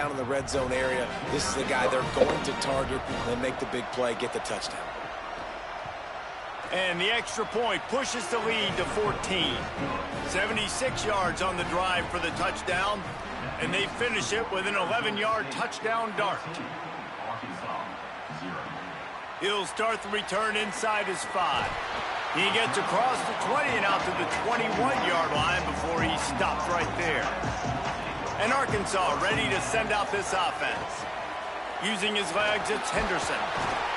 down in the red zone area, this is the guy they're going to target and make the big play, get the touchdown. And the extra point pushes the lead to 14. 76 yards on the drive for the touchdown, and they finish it with an 11-yard touchdown dart. He'll start the return inside his 5. He gets across the 20 and out to the 21-yard line before he stops right there. And Arkansas ready to send out this offense. Using his legs, it's Henderson.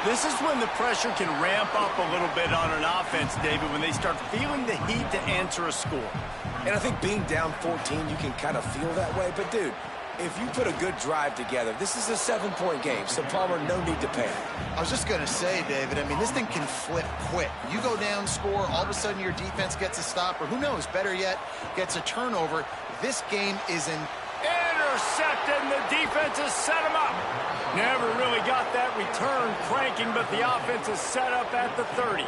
This is when the pressure can ramp up a little bit on an offense, David, when they start feeling the heat to answer a score. And I think being down 14, you can kind of feel that way. But, dude, if you put a good drive together, this is a 7-point game, so Palmer, no need to panic. I was just going to say, David, I mean, this thing can flip quick. You go down, score, all of a sudden your defense gets a stop, or who knows, better yet, gets a turnover. This game is in... Intercepted, and the defense has set him up. Never really got that return cranking, but the offense is set up at the 30.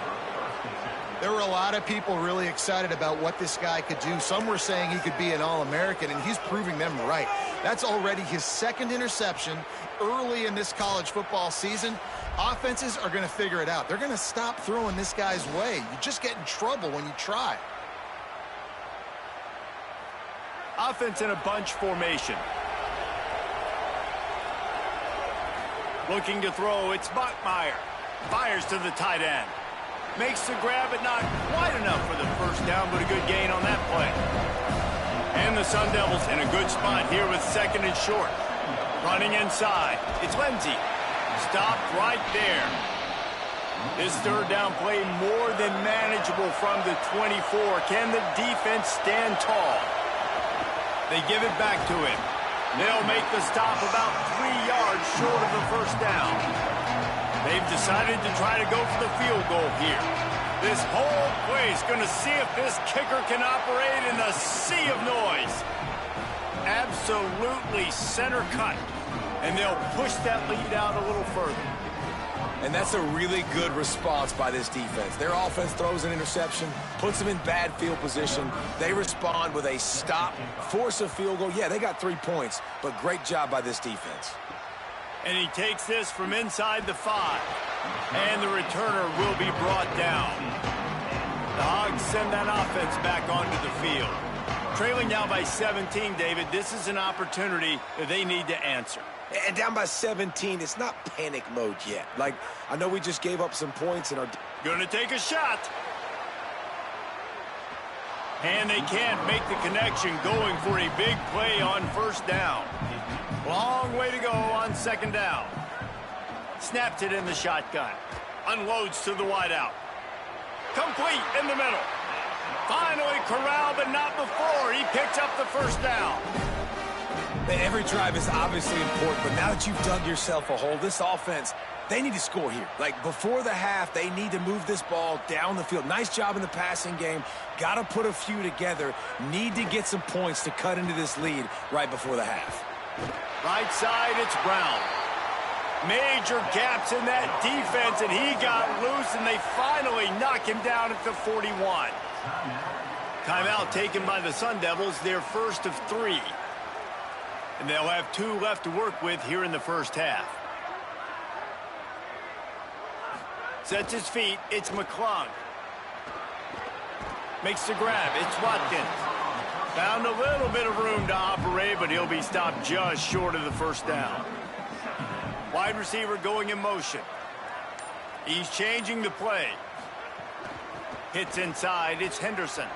There were a lot of people really excited about what this guy could do. Some were saying he could be an All-American, and he's proving them right. That's already his second interception early in this college football season. Offenses are going to figure it out. They're going to stop throwing this guy's way. You just get in trouble when you try. Offense in a bunch formation. Looking to throw, it's Bachmeier. Fires to the tight end. Makes the grab, but not quite enough for the first down, but a good gain on that play. And the Sun Devils in a good spot here with 2nd and short. Running inside, it's Lindsey. Stopped right there. This 3rd down play more than manageable from the 24. Can the defense stand tall? They give it back to him. They'll make the stop about 3 yards short of the first down. They've decided to try to go for the field goal here. This whole play is going to see if this kicker can operate in the sea of noise. Absolutely center cut. And they'll push that lead out a little further. And that's a really good response by this defense. Their offense throws an interception, puts them in bad field position. They respond with a stop, force a field goal. Yeah, they got 3 points, but great job by this defense. And he takes this from inside the 5. And the returner will be brought down. The Hogs send that offense back onto the field. Trailing now by 17, David, this is an opportunity that they need to answer. And down by 17, it's not panic mode yet. Like, I know we just gave up some points and are... Gonna take a shot. And they can't make the connection, going for a big play on 1st down. Long way to go on 2nd down. Snaps it in the shotgun. Unloads to the wideout. Complete in the middle. Finally corralled, but not before. He picks up the 1st down. Every drive is obviously important, but now that you've dug yourself a hole, this offense, they need to score here. Like, before the half, they need to move this ball down the field. Nice job in the passing game. Got to put a few together. Need to get some points to cut into this lead right before the half. Right side, it's Brown. Major gaps in that defense, and he got loose, and they finally knock him down at the 41. Timeout taken by the Sun Devils, their first of 3. And they'll have 2 left to work with here in the first half. Sets his feet, it's McClung. Makes the grab, it's Watkins. Found a little bit of room to operate, but he'll be stopped just short of the 1st down. Wide receiver going in motion. He's changing the play. Hits inside, it's Henderson.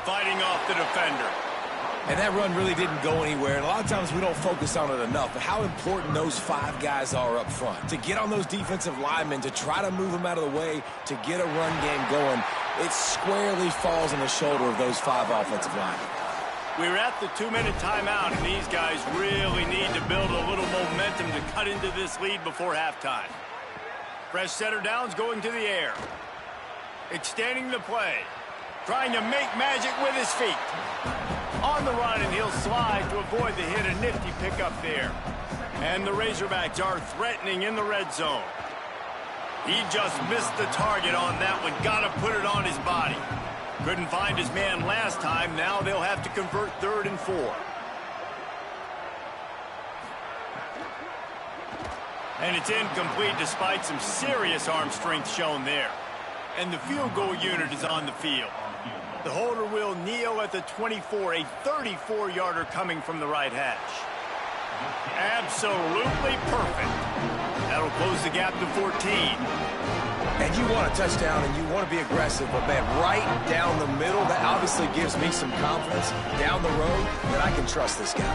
Fighting off the defender. And that run really didn't go anywhere. And a lot of times we don't focus on it enough, but how important those 5 guys are up front. To get on those defensive linemen, to try to move them out of the way, to get a run game going, it squarely falls on the shoulder of those 5 offensive linemen. We're at the 2-minute timeout, and these guys really need to build a little momentum to cut into this lead before halftime. Fresh setter downs going to the air. Extending the play. Trying to make magic with his feet. On the run, and he'll slide to avoid the hit. A nifty pickup there. And the Razorbacks are threatening in the red zone. He just missed the target on that one. Got to put it on his body. Couldn't find his man last time. Now they'll have to convert 3rd and 4. And it's incomplete despite some serious arm strength shown there. And the field goal unit is on the field. The holder will kneel at the 24, a 34-yarder coming from the right hash. Absolutely perfect. That'll close the gap to 14. And you want a touchdown and you want to be aggressive, but man, right down the middle, that obviously gives me some confidence down the road that I can trust this guy.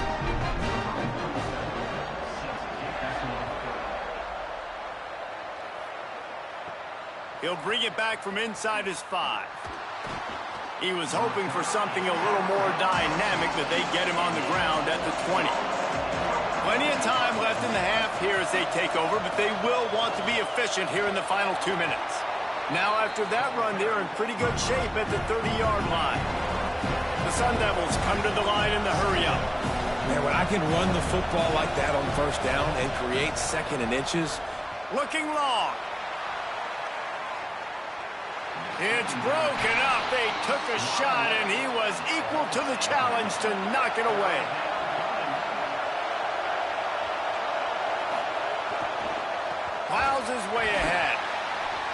He'll bring it back from inside his 5. He was hoping for something a little more dynamic, but they get him on the ground at the 20. Plenty of time left in the half here as they take over, but they will want to be efficient here in the final 2 minutes. Now after that run, they're in pretty good shape at the 30-yard line. The Sun Devils come to the line in the hurry-up. Man, when I can run the football like that on first down and create second and inches. Looking long. It's broken up. They took a shot, and he was equal to the challenge to knock it away. Miles is way ahead.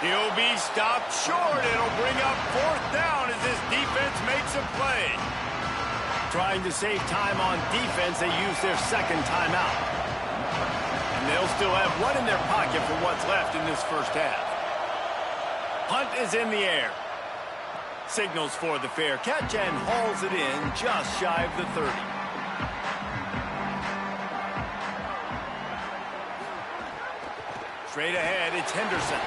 He'll be stopped short. It'll bring up 4th down as this defense makes a play. Trying to save time on defense, they use their second timeout. And they'll still have one in their pocket for what's left in this first half. Punt is in the air. Signals for the fair catch and hauls it in just shy of the 30. Straight ahead, it's Henderson.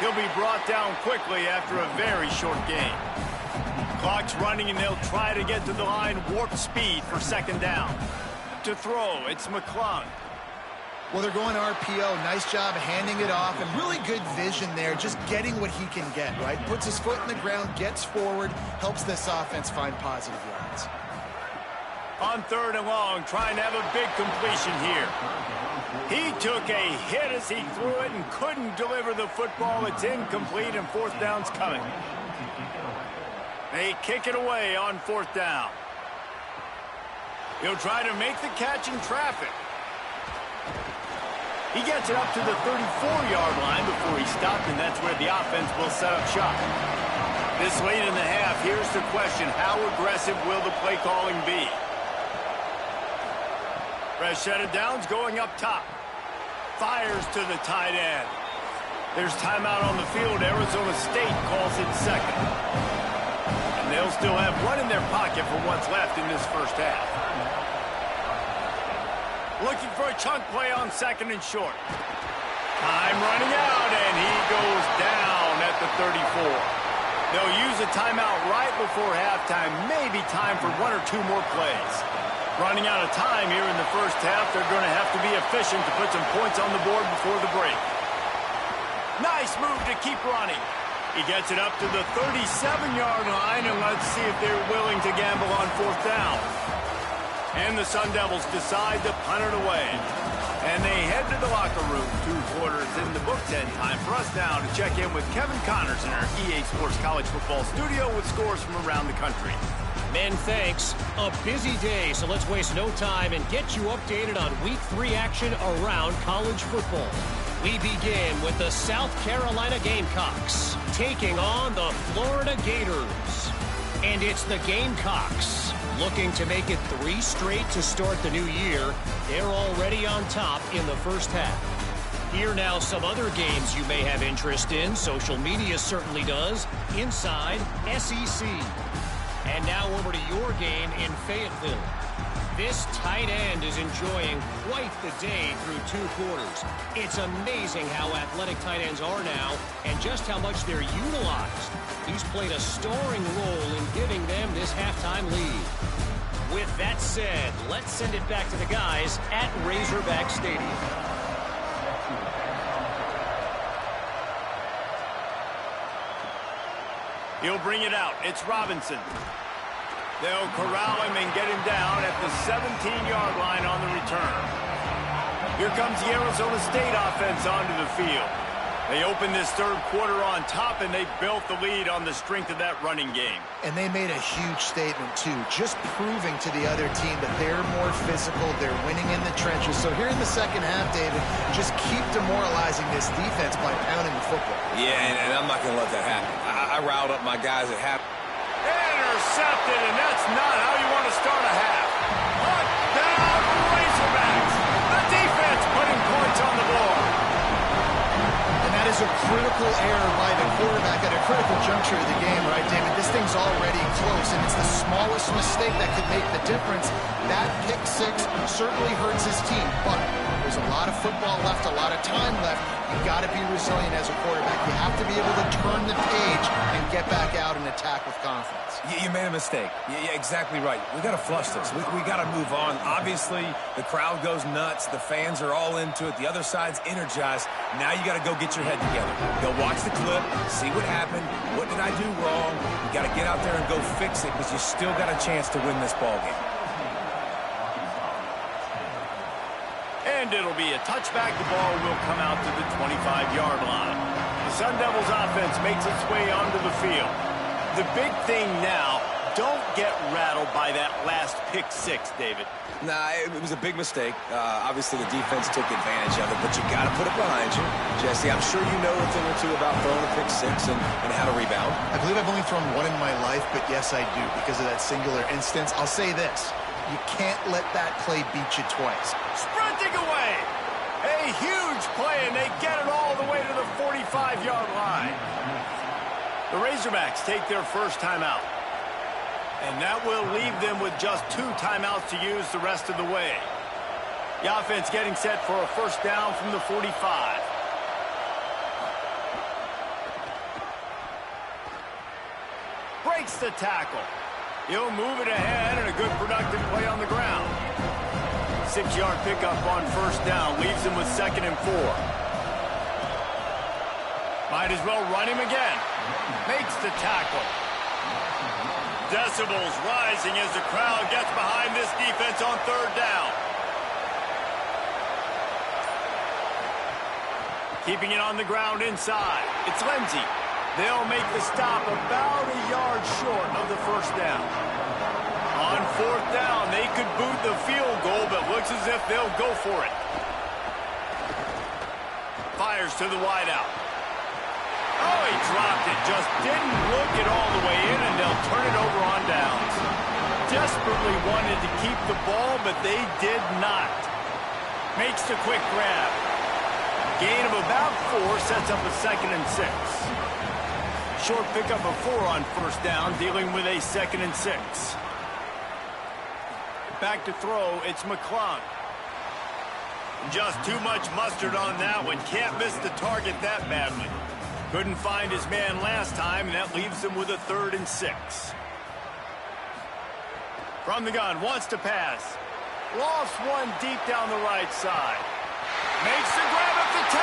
He'll be brought down quickly after a very short game. Clock's running and they'll try to get to the line warp speed for second down. To throw, it's McClung. Well, they're going RPO. Nice job handing it off, and really good vision there, just getting what he can get, right? Puts his foot in the ground, gets forward, helps this offense find positive yards. On 3rd and long, trying to have a big completion here. He took a hit as he threw it and couldn't deliver the football. It's incomplete, and 4th down's coming. They kick it away on 4th down. He'll try to make the catch in traffic. He gets it up to the 34-yard line before he stopped, and that's where the offense will set up shop. This late in the half, here's the question: how aggressive will the play calling be? Fresh set of downs going up top. Fires to the tight end. There's timeout on the field. Arizona State calls it second. And they'll still have one in their pocket for what's left in this first half. Looking for a chunk play on 2nd and short. Time running out, and he goes down at the 34. They'll use a timeout right before halftime. Maybe time for 1 or 2 more plays. Running out of time here in the first half. They're going to have to be efficient to put some points on the board before the break. Nice move to keep running. He gets it up to the 37-yard line, and let's see if they're willing to gamble on 4th down. And the Sun Devils decide to punt it away. And they head to the locker room. 2 quarters in the books, and time for us now to check in with Kevin Connors in our EA Sports College Football studio with scores from around the country. Men, thanks. A busy day, so let's waste no time and get you updated on Week 3 action around college football. We begin with the South Carolina Gamecocks taking on the Florida Gators. And it's the Gamecocks looking to make it 3 straight to start the new year. They're already on top in the first half. Here now some other games you may have interest in. Social media certainly does. Inside SEC. And now over to your game in Fayetteville. This tight end is enjoying quite the day through 2 quarters. It's amazing how athletic tight ends are now and just how much they're utilized. He's played a starring role in giving them this halftime lead. With that said, let's send it back to the guys at Razorback Stadium. He'll bring it out. It's Robinson. They'll corral him and get him down at the 17-yard line on the return. Here comes the Arizona State offense onto the field. They opened this third quarter on top, and they built the lead on the strength of that running game. And they made a huge statement, too, just proving to the other team that they're more physical, they're winning in the trenches. So here in the second half, David, just keep demoralizing this defense by pounding the football. Yeah, and I'm not going to let that happen. I riled up my guys at half. Intercepted, and that's not how you want to start a half. Touchdown, Razorbacks! The defense putting points on the board. And that is a critical error by the quarterback at a critical juncture of the game, right, David? This thing's already close, and it's the smallest mistake that could make the difference. That pick six certainly hurts his team, but there's a lot of football left, a lot of time left. You've got to be resilient as a quarterback. You have to be able to turn the page and get back out and attack with confidence. You made a mistake. Yeah, exactly right. We got to flush this. We got to move on. Obviously, the crowd goes nuts. The fans are all into it. The other side's energized. Now you got to go get your head together. Go watch the clip, see what happened. What did I do wrong? You got to get out there and go fix it because you still got a chance to win this ball game. And it'll be a touchback. The ball will come out to the 25-yard line. The Sun Devils offense makes its way onto the field. The big thing now, don't get rattled by that last pick six, David. Nah, it was a big mistake. Obviously, the defense took advantage of it, but you got to put it behind you. Jesse, I'm sure you know a thing or two about throwing a pick six and how to rebound. I believe I've only thrown one in my life, but yes, I do because of that singular instance. I'll say this. You can't let that play beat you twice. Sprinting away. A huge play, and they get it all the way to the 45-yard line. The Razorbacks take their first timeout. And that will leave them with just 2 timeouts to use the rest of the way. The offense getting set for a first down from the 45. Breaks the tackle. He'll move it ahead, and a good productive play on the ground. 6-yard pickup on first down leaves him with 2nd and 4. Might as well run him again. Makes the tackle. Decibels rising as the crowd gets behind this defense on 3rd down. Keeping it on the ground inside. It's Lindsey. They'll make the stop about a yard short of the first down. On 4th down, they could boot the field goal, but looks as if they'll go for it. Fires to the wideout. Oh, he dropped it. Just didn't look it all the way in, and they'll turn it over on downs. Desperately wanted to keep the ball, but they did not. Makes the quick grab. Gain of about 4 sets up a 2nd and 6. Short pickup of 4 on first down, dealing with a 2nd and 6. Back to throw, it's McClung. Just too much mustard on that one. Can't miss the target that badly. Couldn't find his man last time, and that leaves him with a 3rd and 6. From the gun, wants to pass. Lost one deep down the right side. Makes the grab at the 10.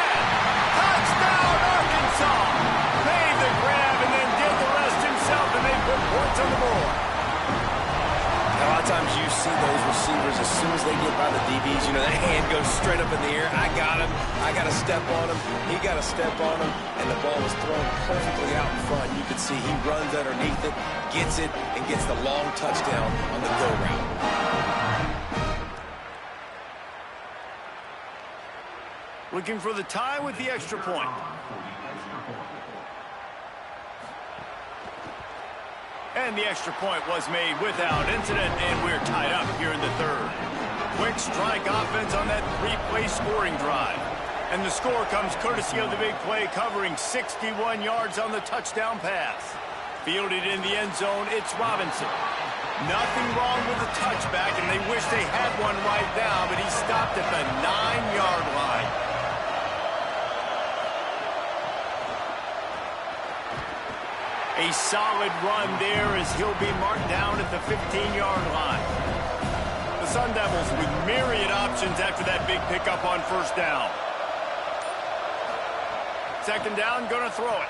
Touchdown, Arkansas! Made the grab and then did the rest himself, and they put points on the board. A lot of times you see those receivers, as soon as they get by the DBs, you know, that hand goes straight up in the air. I got him. I got to step on him. He got to step on him. And the ball was thrown perfectly out in front. You can see he runs underneath it, gets it, and gets the long touchdown on the go route. Looking for the tie with the extra point. And the extra point was made without incident, and we're tied up here in the 3rd. Quick strike offense on that 3-play scoring drive. And the score comes courtesy of the big play, covering 61 yards on the touchdown pass. Fielded in the end zone, it's Robinson. Nothing wrong with the touchback, and they wish they had one right now, but he stopped at the 9-yard line. A solid run there as he'll be marked down at the 15-yard line. The Sun Devils with myriad options after that big pickup on first down. 2nd down, gonna throw it.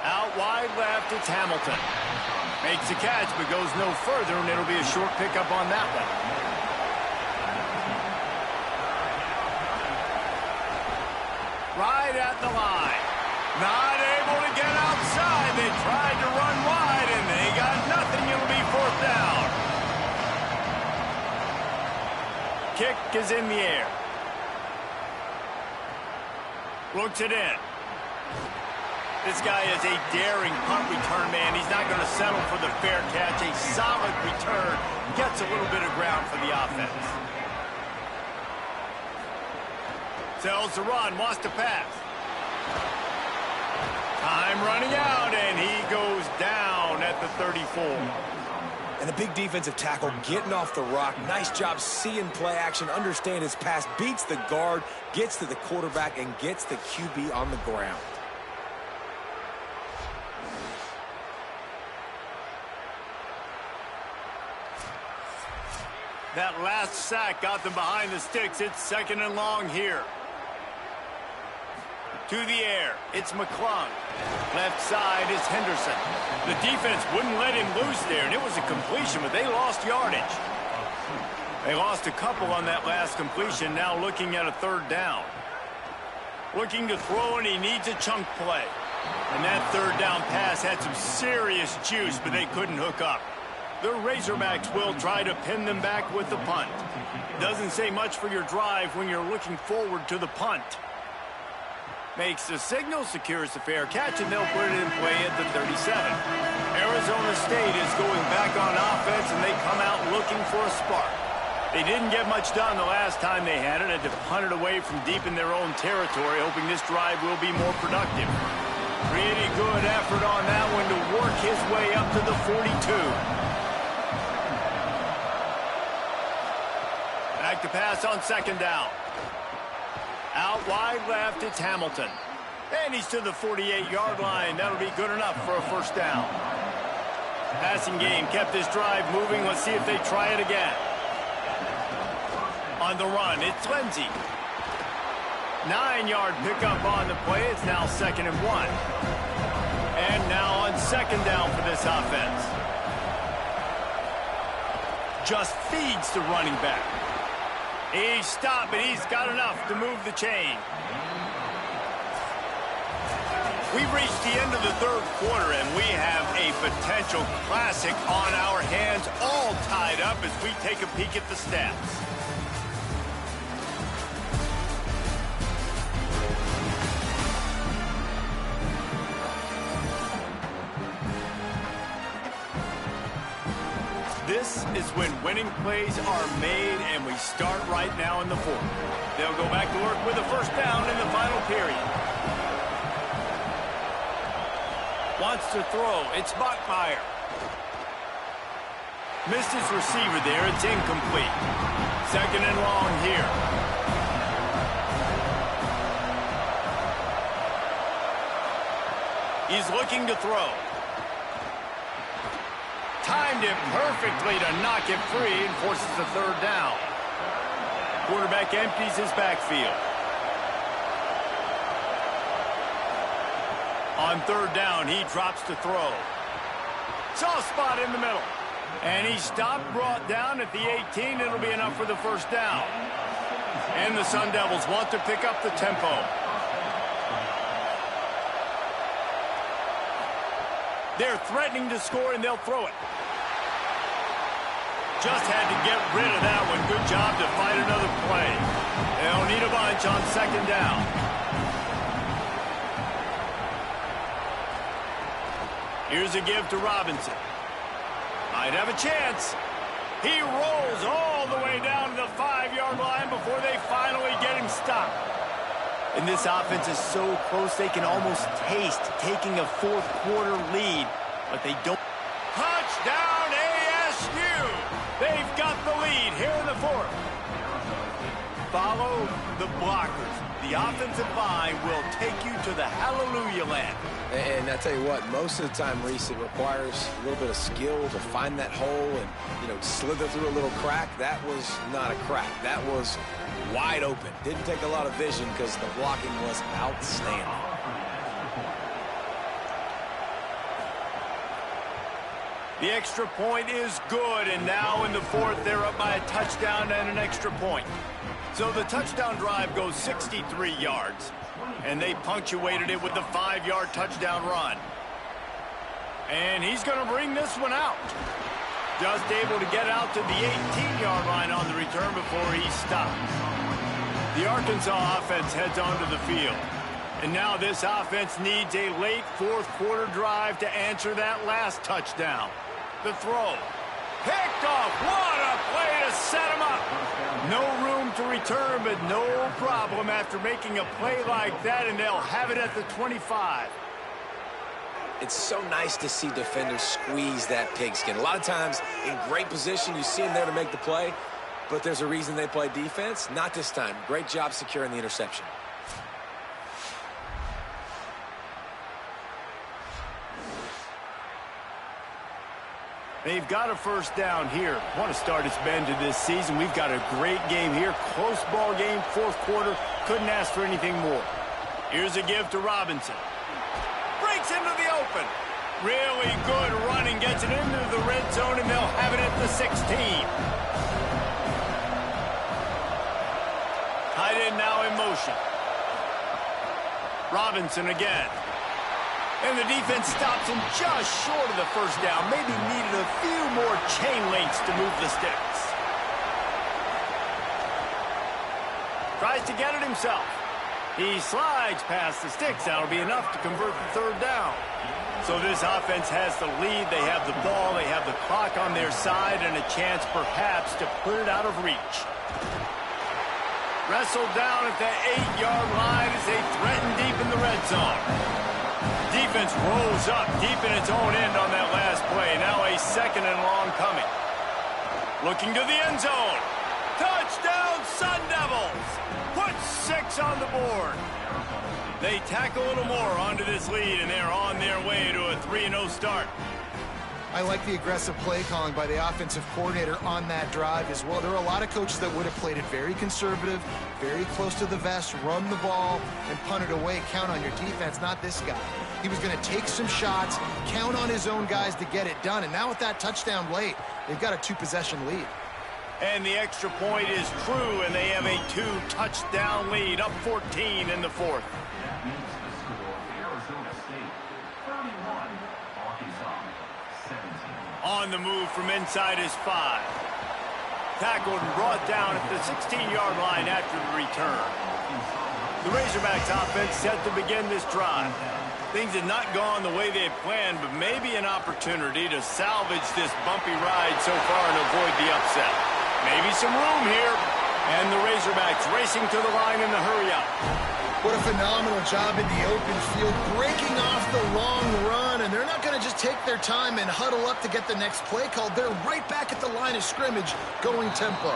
Out wide left, it's Hamilton. Makes a catch, but goes no further, and it'll be a short pickup on that one. Right at the line. Not able to get outside. They tried to run wide, and they got nothing. It'll be fourth down. Kick is in the air. Looks it in. This guy is a daring punt return man. He's not going to settle for the fair catch. A solid return. Gets a little bit of ground for the offense. Sells the run. Wants to pass. Time running out, and he goes down at the 34. And a big defensive tackle getting off the rock. Nice job seeing play action, understand his pass, beats the guard, gets to the quarterback, and gets the QB on the ground. That last sack got them behind the sticks. It's second and long here. To the air, it's McClung. Left side is Henderson. The defense wouldn't let him loose there, and it was a completion, but they lost yardage. They lost a couple on that last completion, now looking at a third down. Looking to throw, and he needs a chunk play. And that third down pass had some serious juice, but they couldn't hook up. The Razorbacks will try to pin them back with the punt. Doesn't say much for your drive when you're looking forward to the punt. Makes the signal, secures the fair catch, and they'll put it in play at the 37. Arizona State is going back on offense, and they come out looking for a spark. They didn't get much done the last time they had it, had to punt it away from deep in their own territory, hoping this drive will be more productive. Pretty good effort on that one to work his way up to the 42. Back to pass on second down. Out wide left, it's Hamilton. And he's to the 48-yard line. That'll be good enough for a first down. Passing game kept this drive moving. Let's see if they try it again. On the run, it's Lindsey. 9-yard pickup on the play. It's now second and 1. And now on second down for this offense. Just feeds the running back. He's stopped, but he's got enough to move the chain. We've reached the end of the third quarter, and we have a potential classic on our hands, all tied up as we take a peek at the stats. This is when winning plays are made, and we start right now in the fourth. They'll go back to work with a first down in the final period. Wants to throw. It's Bachmeier. Missed his receiver there. It's incomplete. Second and long here. He's looking to throw. Timed it perfectly to knock it free and forces the third down. Quarterback empties his backfield. On third down, he drops to throw. Soft spot in the middle. And he stopped, brought down at the 18. It'll be enough for the first down. And the Sun Devils want to pick up the tempo. They're threatening to score, and they'll throw it. Just had to get rid of that one. Good job to fight another play. They'll need a bunch on second down. Here's a give to Robinson. Might have a chance. He rolls all the way down to the 5-yard line before they finally get him stopped. And this offense is so close they can almost taste taking a fourth quarter lead, but they don't. Touchdown ASU! They've got the lead here in the fourth. Follow the blockers. The offensive line will take you to the hallelujah land. And I tell you what, most of the time, Reese, it requires a little bit of skill to find that hole and, slither through a little crack. That was not a crack. That was wide open. Didn't take a lot of vision because the blocking was outstanding. The extra point is good, and now in the fourth, they're up by a touchdown and an extra point. So the touchdown drive goes 63 yards, and they punctuated it with the 5-yard touchdown run. And he's going to bring this one out. Just able to get out to the 18-yard line on the return before he stopped. The Arkansas offense heads onto the field. And now this offense needs a late fourth-quarter drive to answer that last touchdown. The throw. Picked off. What a play to set him up. No room to return, but no problem after making a play like that, and they'll have it at the 25. It's so nice to see defenders squeeze that pigskin. A lot of times, in great position, you see them there to make the play, but there's a reason they play defense. Not this time. Great job securing the interception. They've got a first down here. Want to start its bend to this season. We've got a great game here. Close ball game, fourth quarter. Couldn't ask for anything more. Here's a give to Robinson. Breaks into the open. Really good running. Gets it into the red zone, and they'll have it at the 16. Tight end now in motion. Robinson again. And the defense stops him just short of the first down. Maybe needed a few more chain links to move the sticks. Tries to get it himself. He slides past the sticks. That'll be enough to convert the third down. So this offense has the lead. They have the ball. They have the clock on their side and a chance perhaps to put it out of reach. Wrestled down at the 8-yard line as they threaten deep in the red zone. Defense rolls up deep in its own end on that last play. Now a second and long coming. Looking to the end zone. Touchdown, Sun Devils! Put 6 on the board. They tack a little more onto this lead, and they're on their way to a 3-0 start. I like the aggressive play calling by the offensive coordinator on that drive as well. There are a lot of coaches that would have played it very conservative, very close to the vest, run the ball, and punt it away, count on your defense. Not this guy. He was going to take some shots, count on his own guys to get it done. And now with that touchdown late, they've got a 2-possession lead. And the extra point is true, and they have a 2-touchdown lead, up 14 in the fourth. On the move from inside his 5. Tackled and brought down at the 16-yard line after the return. The Razorbacks offense set to begin this drive. Things had not gone the way they had planned, but maybe an opportunity to salvage this bumpy ride so far and avoid the upset. Maybe some room here. And the Razorbacks racing to the line in the hurry-up. What a phenomenal job in the open field, breaking off the long run, and they're not going to just take their time and huddle up to get the next play called. They're right back at the line of scrimmage, going tempo.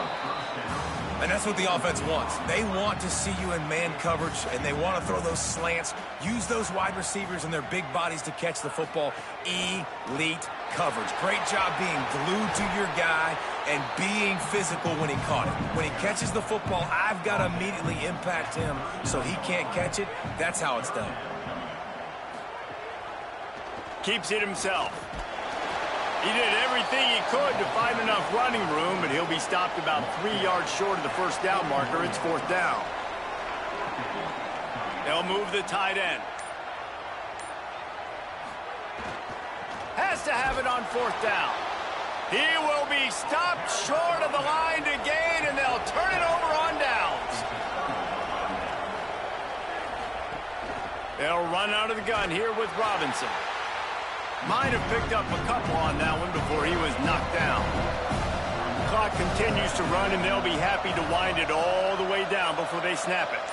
And that's what the offense wants. They want to see you in man coverage, and they want to throw those slants, use those wide receivers and their big bodies to catch the football. Elite coverage. Great job being glued to your guy and being physical when he caught it. When he catches the football, I've got to immediately impact him so he can't catch it. That's how it's done. Keeps it himself. He did everything he could to find enough running room, but he'll be stopped about 3 yards short of the first down marker. It's fourth down. They'll move the tight end. Has to have it on fourth down. He will be stopped short of the line to gain, and they'll turn it over on downs. They'll run out of the gun here with Robinson. Might have picked up a couple on that one before he was knocked down. The clock continues to run, and they'll be happy to wind it all the way down before they snap it.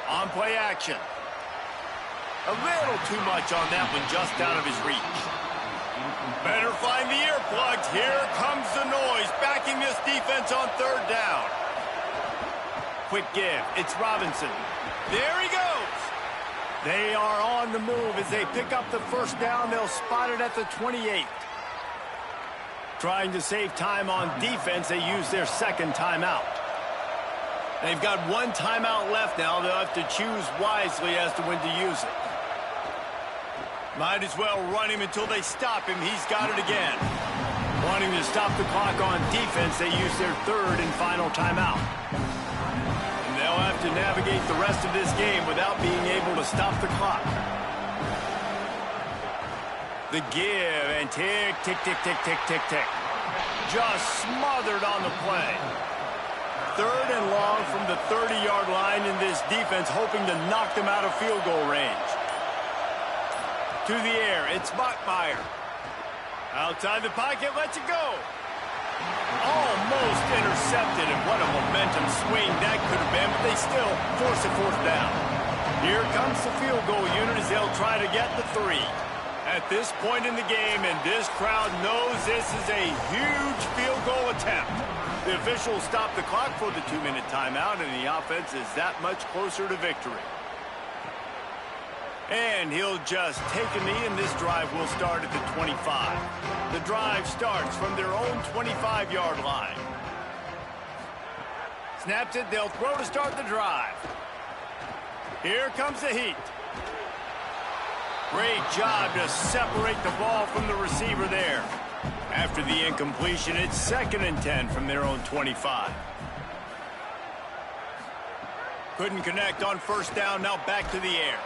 On play action. A little too much on that one, just out of his reach. Better find the earplugs. Here comes the noise, backing this defense on third down. Quick give. It's Robinson. There he goes. They are on the move as they pick up the first down. They'll spot it at the 28. Trying to save time on defense, they use their second timeout. They've got one timeout left now. They'll have to choose wisely as to when to use it. Might as well run him until they stop him. He's got it again. Wanting to stop the clock on defense, they use their third and final timeout. And they'll have to navigate the rest of this game without being able to stop the clock. The give, and tick, tick, tick, tick, tick, tick, tick. Just smothered on the play. Third and long from the 30-yard line, in this defense hoping to knock them out of field goal range. To the air, it's Bachmeier. Outside the pocket, lets it go. Almost intercepted, and what a momentum swing that could have been, but they still force a fourth down. Here comes the field goal unit as they'll try to get the 3. At this point in the game, and this crowd knows this is a huge field goal attempt. The officials stop the clock for the 2-minute timeout, and the offense is that much closer to victory. And he'll just take a knee, and this drive will start at the 25. The drive starts from their own 25-yard line. Snaps it, they'll throw to start the drive. Here comes the heat. Great job to separate the ball from the receiver there. After the incompletion, it's 2nd and 10 from their own 25. Couldn't connect on first down, now back to the air.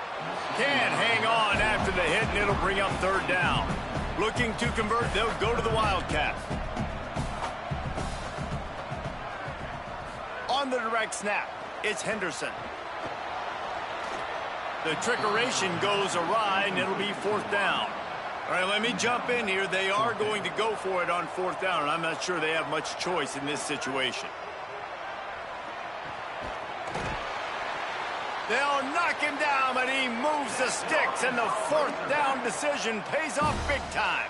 Can't hang on after the hit, and it'll bring up 3rd down. Looking to convert, they'll go to the Wildcat. On the direct snap, it's Henderson. The trickeration goes awry, and it'll be 4th down. All right, let me jump in here. They are going to go for it on 4th down, and I'm not sure they have much choice in this situation. They'll knock him down, but he moves the sticks, and the 4th down decision pays off big time.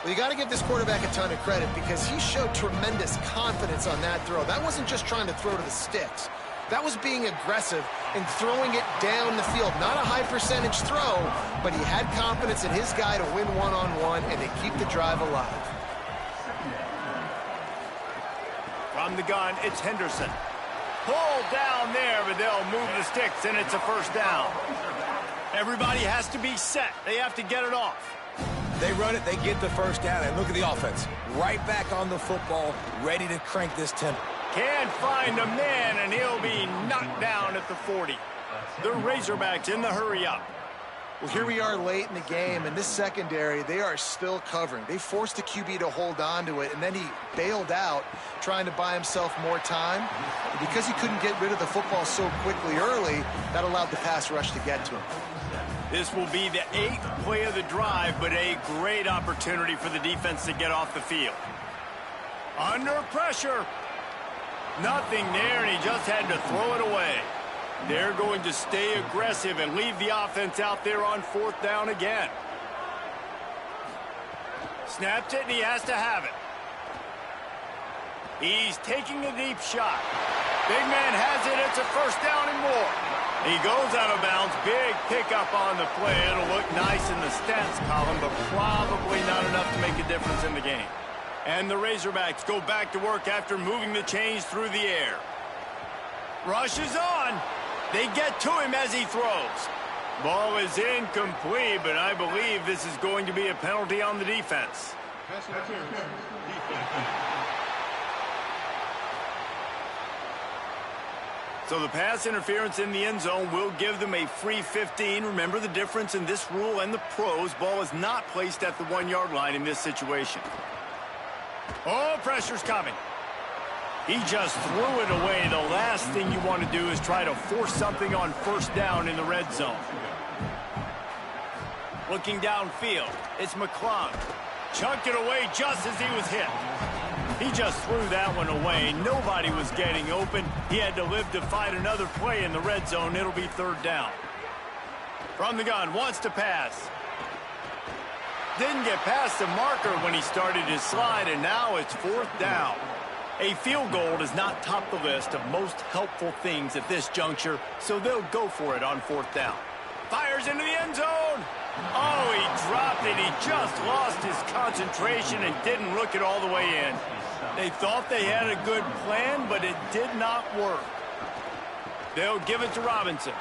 Well, you got to give this quarterback a ton of credit because he showed tremendous confidence on that throw. That wasn't just trying to throw to the sticks. That was being aggressive and throwing it down the field. Not a high percentage throw, but he had confidence in his guy to win one-on-one and to keep the drive alive. From the gun, it's Henderson. Pulled down there, but they'll move the sticks, and it's a 1st down. Everybody has to be set. They have to get it off. They run it, they get the 1st down, and look at the offense. Right back on the football, ready to crank this tempo. Can't find a man, and he'll be knocked down at the 40. The Razorbacks in the hurry-up. Well, here we are late in the game, and this secondary, they are still covering. They forced the QB to hold on to it, and then he bailed out, trying to buy himself more time. And because he couldn't get rid of the football so quickly early, that allowed the pass rush to get to him. This will be the 8th play of the drive, but a great opportunity for the defense to get off the field. Under pressure. Nothing there, and he just had to throw it away. They're going to stay aggressive and leave the offense out there on 4th down again. Snapped it, and he has to have it. He's taking a deep shot. Big man has it. It's a 1st down and more. He goes out of bounds. Big pickup on the play. It'll look nice in the stats column, but probably not enough to make a difference in the game. And the Razorbacks go back to work after moving the chains through the air. Rush is on. They get to him as he throws. Ball is incomplete, but I believe this is going to be a penalty on the defense. So the pass interference in the end zone will give them a free 15. Remember the difference in this rule and the pros. Ball is not placed at the 1-yard line in this situation. Oh, pressure's coming. He just threw it away. The last thing you want to do is try to force something on 1st down in the red zone. Looking downfield, it's McClung. Chunked it away just as he was hit. He just threw that one away. Nobody was getting open. He had to live to fight another play in the red zone. It'll be 3rd down. From the gun, wants to pass. Didn't get past the marker when he started his slide, and now it's 4th down. A field goal does not top the list of most helpful things at this juncture, so they'll go for it on 4th down. Fires into the end zone. Oh, he dropped it. He just lost his concentration and didn't look it all the way in. They thought they had a good plan, but it did not work. They'll give it to Robinson.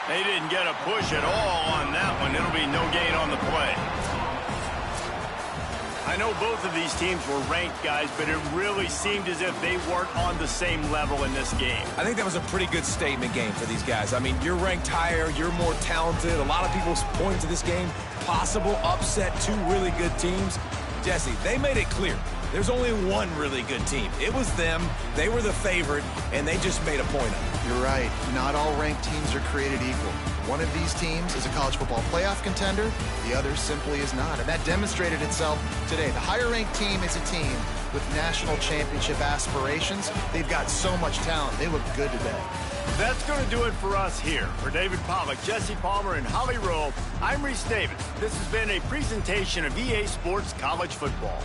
They didn't get a push at all on that one. It'll be no gain on the play. I I know both of these teams were ranked, guys, but it really seemed as if they weren't on the same level in this game. I think that was a pretty good statement game for these guys. I mean, you're ranked higher, you're more talented. A lot of people point to this game, possible upset, two really good teams. Jesse, they made it clear. There's only one really good team. It was them. They were the favorite, and they just made a point of it. You're right. Not all ranked teams are created equal. One of these teams is a college football playoff contender. The other simply is not. And that demonstrated itself today. The higher-ranked team is a team with national championship aspirations. They've got so much talent. They look good today. That's going to do it for us here. For David Pollack, Jesse Palmer, and Holly Rowe, I'm Reese Davis. This has been a presentation of EA Sports College Football.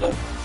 Look.